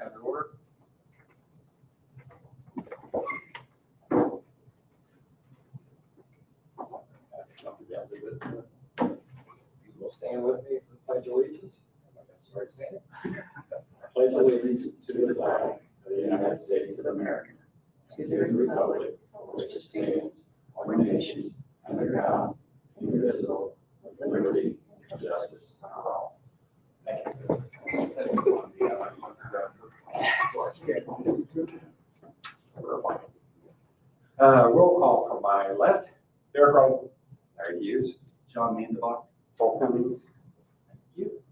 Have an order. You will stand with me for the Pledge of Allegiance. Start standing. I pledge allegiance to the flag of the United States of America, to the republic for which it stands, one nation, under God, indivisible, with liberty and justice for all. Thank you. Roll call from my left. Derek Roll. Larry Hughes. John Mandeville. Paul Cummings. Thank you.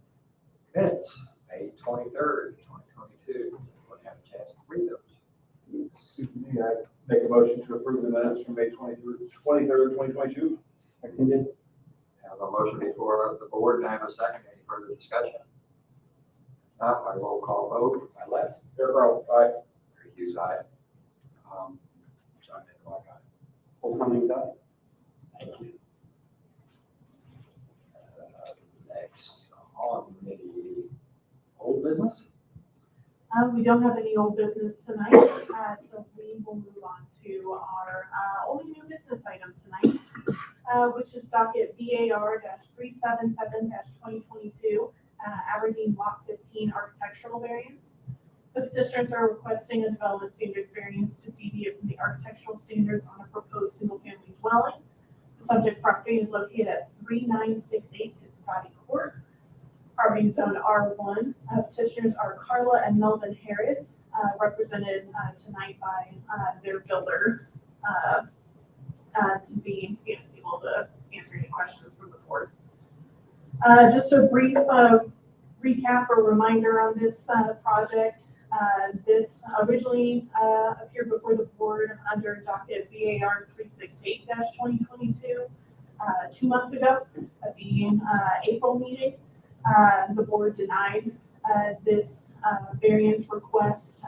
Minutes, May 23rd, 2022. We'll have a chance to read those. Excuse me, I make a motion to approve the minutes from May 23rd, 2022. Seconded. Have a motion before the board, and I have a second. Any further discussion? Not by roll call vote. My left. Derek Roll, aye. Larry Hughes, aye. John Mandeville, aye. Paul Cummings, aye. Thank you. Next, on the old business. We don't have any old business tonight, so we will move on to our only new business item tonight, which is docket VAR-377-2022, Aberdeen Block 15 architectural variance. The petitioners are requesting a development standards variance to deviate from the architectural standards on a proposed single-family dwelling. The subject property is located at 3968 Scotty Court. Property zone R1. Petitioners are Carla and Melvin Harris, represented tonight by their builder, to be able to answer any questions from the board. Just a brief recap or reminder on this project. This originally appeared before the board under docket VAR 368-2022 2 months ago at the April meeting. The board denied this variance request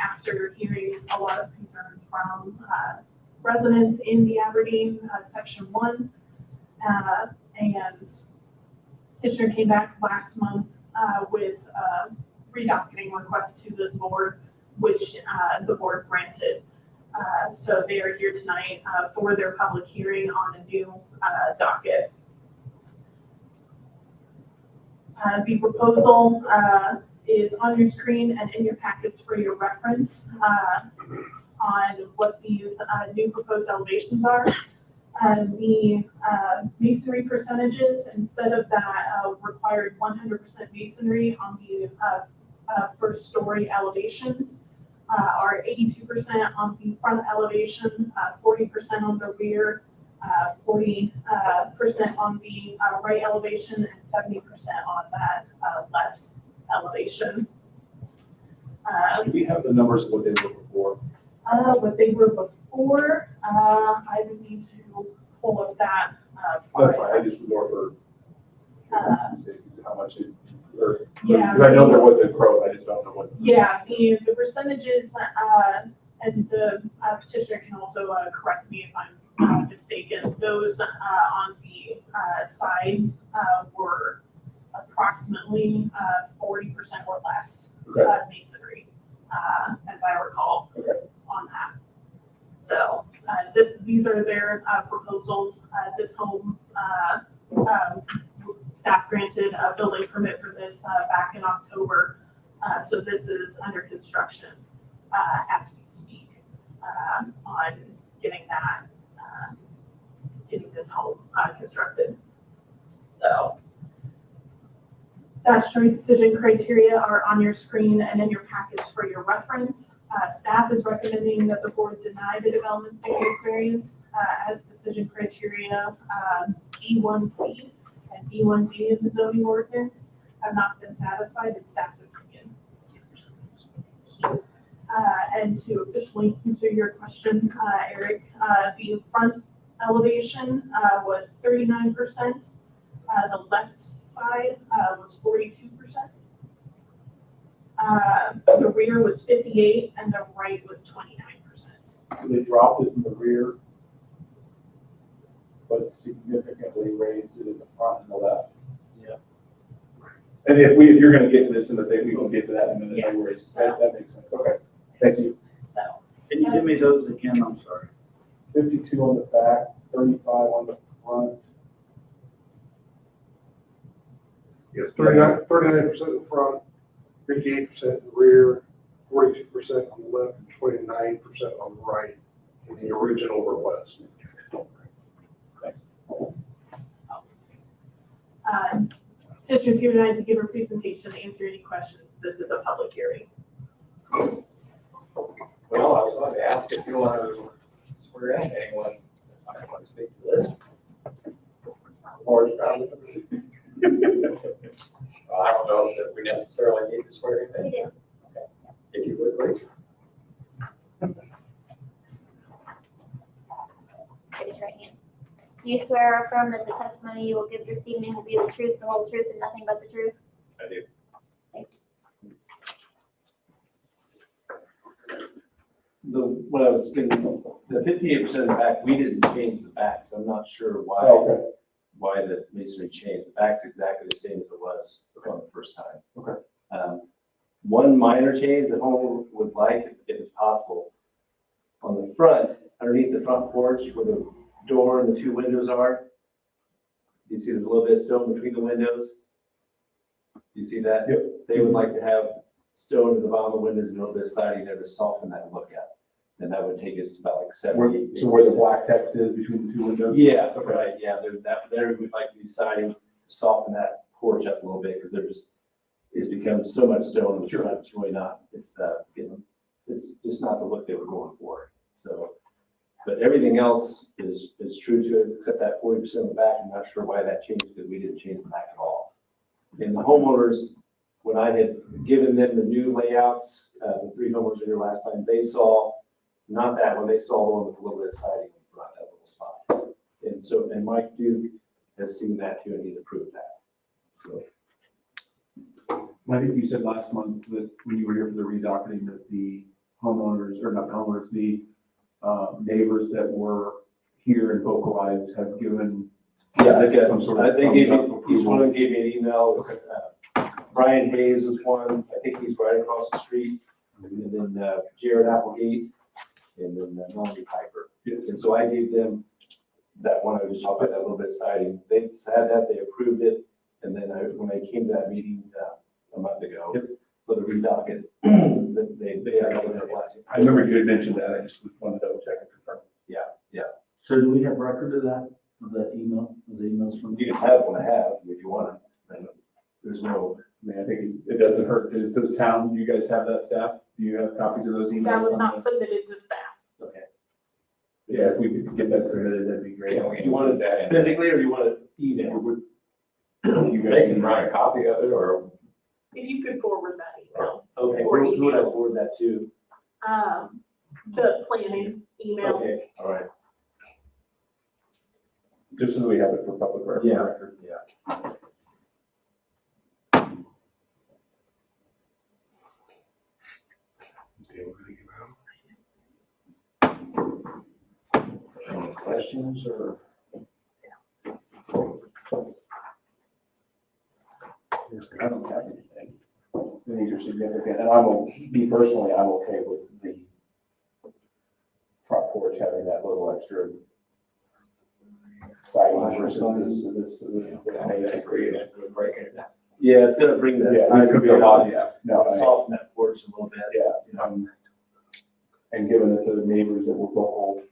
after hearing a lot of concerns from residents in the Aberdeen Section 1. And petitioner came back last month with a redocketing request to this board, which the board granted. So they are here tonight for their public hearing on a new docket. The proposal is on your screen and in your packets for your reference on what these new proposed elevations are. The masonry percentages, instead of that required 100% masonry on the first story elevations, are 82% on the front elevation, 40% on the rear, 40% on the right elevation, and 70% on that left elevation. Do we have the numbers of what they were before? What they were before, I would need to pull up that. That's fine, I just was more for how much it, or, Yeah. because I know there was a growth, I just don't know what. Yeah, the percentages, and the petitioner can also correct me if I'm mistaken. Those on the sides were approximately 40% or less masonry, as I recall, on that. So these are their proposals. This home staff granted a building permit for this back in October. So this is under construction as we speak on getting that, getting this home constructed. So statutory decision criteria are on your screen and in your packets for your reference. Staff is recommending that the board deny the development standard variance as decision criteria B1C and B1D of the zoning ordinance have not been satisfied in staff's opinion. And to officially answer your question, Eric, the front elevation was 39%. The left side was 42%. The rear was 58%, and the right was 29%. So they dropped it in the rear, but significantly raised it in the front and the left. Yeah. And if you're gonna get to this in the thing, we will get to that in a minute, Yeah. no worries. That makes sense. Okay, thank you. So, Can you give me those again? I'm sorry. 52 on the back, 35 on the front. Yes, 39% in the front, 58% in the rear, 42% on the left, and 29% on the right in the original request. petitioner's here tonight to give a presentation, to answer any questions. This is a public hearing. Well, I was going to ask if you want to swear in anyone. I want to speak to this. Or probably. I don't know if we necessarily need to swear in. We do. Okay. If you would, please. Raise your right hand. Do you swear or affirm that the testimony you will give this evening will be the truth, the whole truth, and nothing but the truth? I do. When I was getting the 58% in the back, we didn't change the back, so I'm not sure why, Okay. why the masonry changed. The back's exactly the same as it was on the first time. Okay. One minor change that home would like, if it's possible, on the front, underneath the front porch where the door and the two windows are, you see there's a little bit of stone between the windows? You see that? Yep. They would like to have stone at the bottom of the windows and a little bit of siding there to soften that look at. And that would take us to about like 70. So where the black text is between the two windows? Yeah, right, yeah, there we'd like to be siding, to soften that porch up a little bit, because it's become so much stone in the front, it's really not, it's just not the look they were going for, so. But everything else is true to it, except that 40% in the back. I'm not sure why that changed, because we didn't change the back at all. And the homeowners, when I had given them the new layouts, the 3 homeowners in here last time, they saw, not that one, they saw the one with a little bit of siding in front, that little spot. And Mike Duke has seen that too, and he's approved that, so. I think you said last month that when you were here for the redocketing that the homeowners, or not the homeowners, the neighbors that were here and vocalized have given some sort of They gave me, thumbs up each one approval. of them gave me an email. Brian Hayes is one, I think he's right across the street, and then Jared Applegate, and then Melanie Piper. And so I gave them that one I was talking about, that little bit of siding. They had that, they approved it, and then when I came to that meeting a month ago for the redocket, they had their blessing. I remember you had mentioned that, I just wanted to double check and confirm. So do we have record of that email, of the emails from? You can have one I have if you want it. And there's no, I mean, I think it doesn't hurt. Does town, do you guys have that staff? Do you have copies of those emails? That was from not the- submitted to staff. okay. Yeah, if we could get that submitted, that'd be great. You want it physically or you want it email? You They guys can write a copy of it, or If you could forward that email. Okay, Or who would I emails. forward that to? The planning email. Okay, all right. just so that we have it for public record. Yeah. any questions, or? I don't have anything. These are significant, and me personally, I'm okay with the front porch having that little extra siding versus this. I agree, with breaking it down. Yeah, it's gonna bring that. Yeah, side it's gonna be a lot, yeah. No, I- Soften that porch a little bit. Yeah, and given that the neighbors that were vocal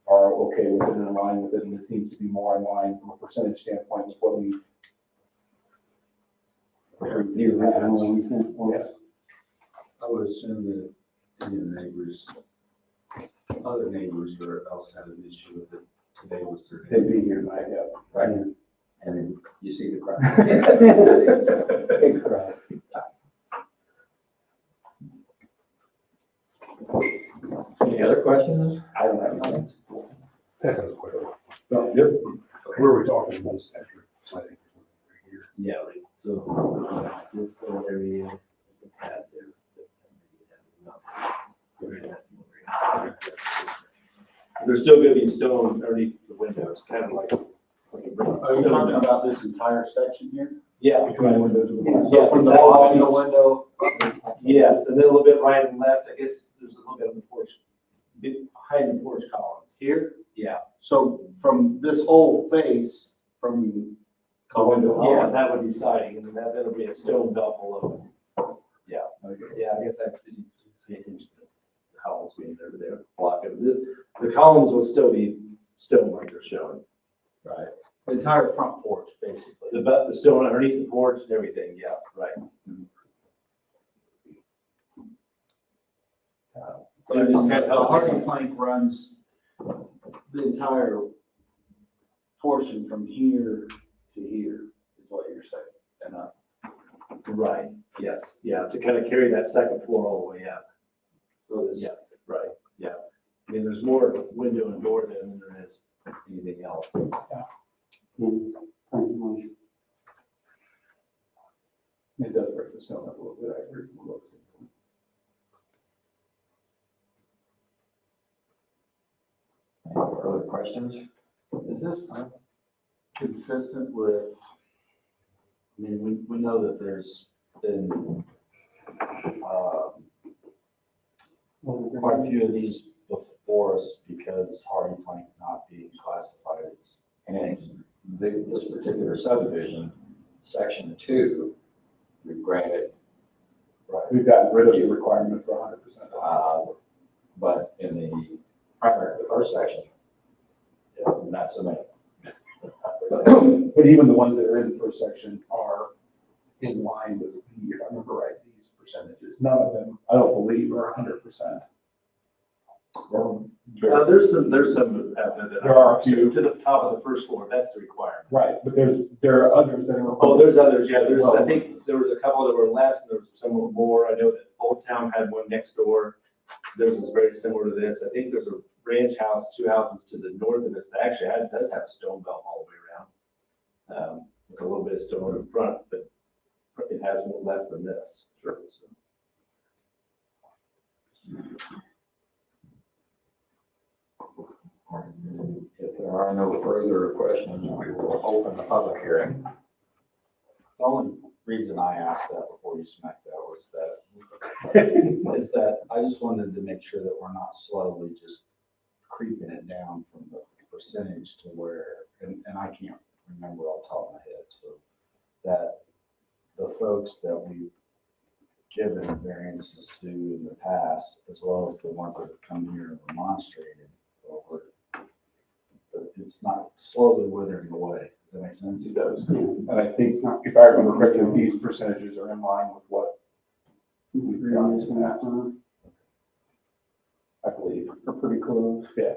are okay with it and in line with it, and it seems to be more in line from a percentage standpoint with what we. Yes. I would assume that any of the neighbors, other neighbors or else had an issue with it, today was their. They'd be here tonight, yeah. Right. And then you see the crowd. Big crowd. Any other questions? I don't have any. That has a question. Yep. Where are we talking about this after siding? Here. Yeah, right. So this little area, the pad there. There's still gonna be stone underneath the windows, kind of like. Are you talking about this entire section here? Yeah, between the windows and the front. Yeah, So from the that bottom, window, yes, and then a little bit right and left, I guess there's a little bit of the porch, behind the porch columns. here, Yeah. so from this whole face, from the window. Yeah, that would be siding, and then that'll be a stone belt below. Yeah, yeah, I guess I didn't pay attention to the columns being there, they would block it. The columns will still be stone like they're showing. Right. The entire front porch, basically. The stone underneath the porch and everything, yeah, right. So I just had- the hardy plank runs the entire portion from here to here, is what you're saying, and up. Right, yes, yeah, to kind of carry that second floor all the way up. So this, Yes, right, yeah. I mean, there's more window and door than there is anything else. It does break the stone up a little bit, I agree. any further questions? Is this consistent with, I mean, we know that there's been quite a few of these before us because hardy plank not being classified as. And it's this particular subdivision, section 2, we granted, We've gotten rid of the requirement for 100%. but in the primary, the first section, not so many. But even the ones that are in the first section are in line with the, if I remember right, these percentages. None of them, I don't believe, are 100%. There's some. There are a few. To the top of the first floor, that's the requirement. Right, but there are others that are. Oh, there's others, yeah, I think there was a couple that were less, and there was some were more. I know that Old Town had one next door. Theirs was very similar to this. I think there's a ranch house, 2 houses to the north of this that actually does have a stone belt all the way around. With a little bit of stone in front, but it has less than this. Sure. If there are no further questions, we will open the public hearing. The only reason I asked that before you smacked that is that I just wanted to make sure that we're not slowly just creeping it down from the percentage to where, and I can't remember off the top of my head, so that the folks that we've given variances to in the past, as well as the ones that have come here and demonstrated over, it's not slowly withering away. Does that make sense? It does. And I think, if I remember correctly, these percentages are in line with what we've done in the past. I believe. They're pretty close. Yeah.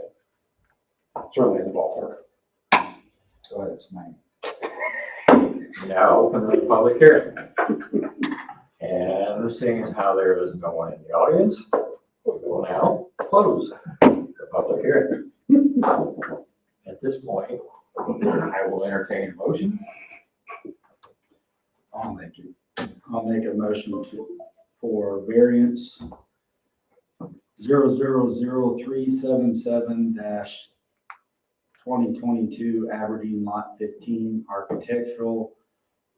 Certainly in the ballpark. Go ahead, Smack. Now open the public hearing. And seeing as how there is no one in the audience, we will now close the public hearing. At this point, I will entertain a motion. I'll make a motion for variance 0000377-2022 Aberdeen Lot 15 architectural,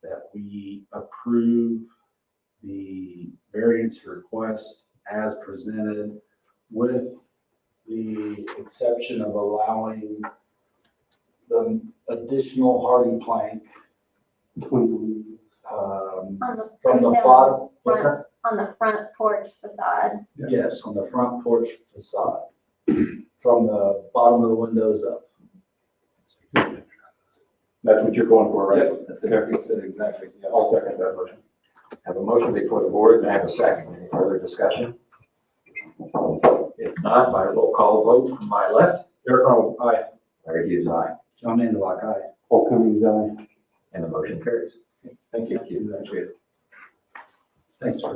that we approve the variance request as presented with the exception of allowing the additional hardy plank On the from the front bottom. What's front- that? On the front porch facade. Yes, on the front porch facade, from the bottom of the windows up. That's what you're going for, right? Yep, that's exactly, yeah. I'll second that motion. Have a motion before the board, and I have a second. Any further discussion? If not, by roll call vote from my left. Eric Arnold, aye. Larry Hughes, aye. John Mandelak, aye. Paul Cummings, aye. And the motion carries. Thank you. Thank you. Appreciate it. Thanks for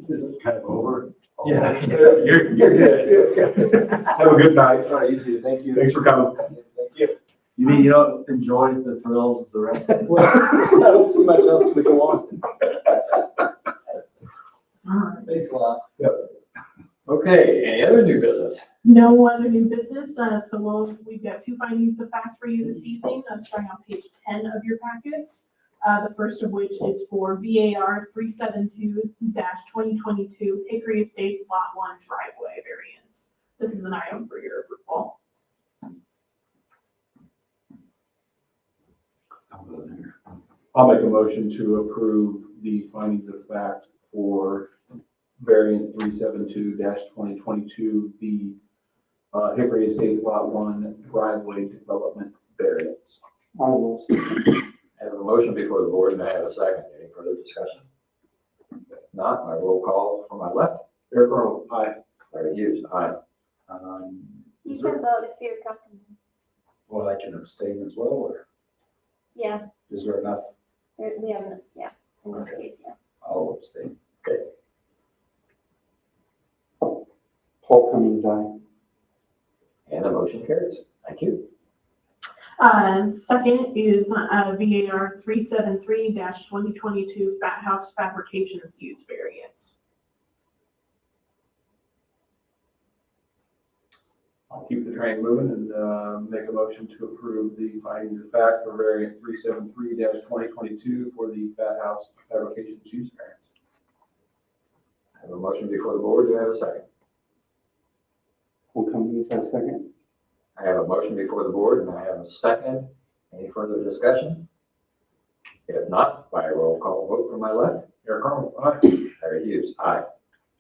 This is kind of over. Yeah. You're good. Have a good night. All right, you too, thank you. Thanks for coming. Thank you. You mean you don't enjoy the thrills of the rest of it? Well, I don't see much else to go on. Thanks a lot. Okay, any other new business? No other new business, so we've got two findings of fact for you this evening, starting on page 10 of your packets. The first of which is for VAR 372-2022 Hickory Estates Lot 1 driveway variance. This is an item for your approval. I'll make a motion to approve the findings of fact for variance 372-2022, the Hickory Estates Lot 1 driveway development variance. I will second. I have a motion before the board, and I have a second. Any further discussion? If not, my roll call from my left. Eric Arnold, aye. Larry Hughes, aye. You can vote if you're comfortable. Well, I can abstain as well, or Yeah, is there enough? we have, yeah, in this Okay. case, yeah. I'll abstain. Paul Cummings, aye. And the motion carries. Thank you. Second is VAR 373-2022 Fat House Fabrications Use Variance. I'll keep the train moving and make a motion to approve the findings of fact for variance 373-2022 for the Fat House Fabrications Use Variance. I have a motion before the board. Do I have a second? Paul Cummings, I second. I have a motion before the board, and I have a second. Any further discussion? If not, by a roll call vote from my left. Eric Arnold, aye. Larry Hughes, aye.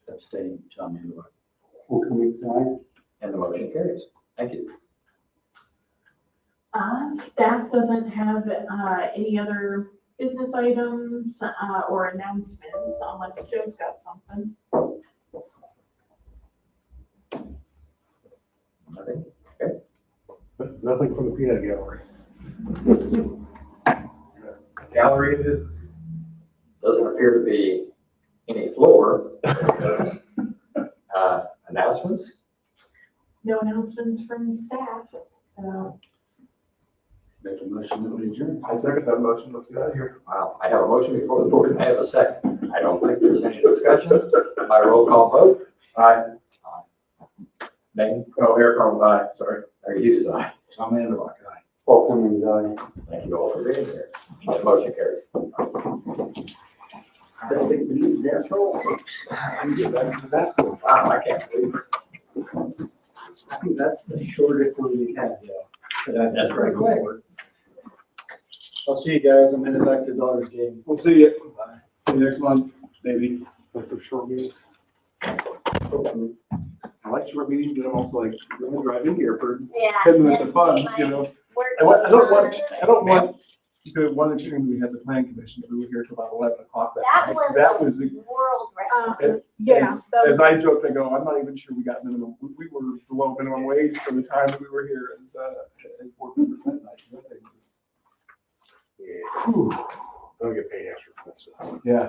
Abstain, John Miller. Paul Cummings, aye. And the motion carries. Thank you. Staff doesn't have any other business items or announcements unless Joe's got something. Nothing? Nothing from the peanut gallery. Gallery it is. Doesn't appear to be any floor. Announcements? No announcements from staff, so. Make a motion that we adjourn. I second that motion. Let's get out of here. Wow, I have a motion before the board, and I have a second. I don't think there's any discussion. By roll call vote. Aye. Name? Oh, Eric Arnold, aye. Sorry. Larry Hughes, aye. John Miller, aye. Paul Cummings, aye. Thank you all for being here. The motion carries. I think we need that roll, folks. I can get back to basketball. Wow, I can't believe it. I think that's the shortest one we've had, yeah. That's pretty quick. I'll see you guys. I'm headed back to Dodgers game. We'll see you. See you next month, maybe. Like a short meeting. Hopefully. I like short meetings, but I'm also like, you're gonna drive in here for Yeah. 10 minutes of then fun, my you know? work I don't goes want, on. I don't want, the one extreme, we had the plan commission, we were here till about 11 o'clock that That night. was That a was, world record. Yeah, that as was, I joked, I go, I'm not even sure we got minimum, we were below minimum wage for the time that we were here as board members that night. That thing was- Whew. Don't get paid extra for this. Yeah,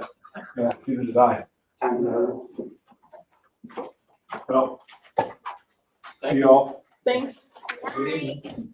neither did I. Time to Well, see y'all. thanks. Good evening.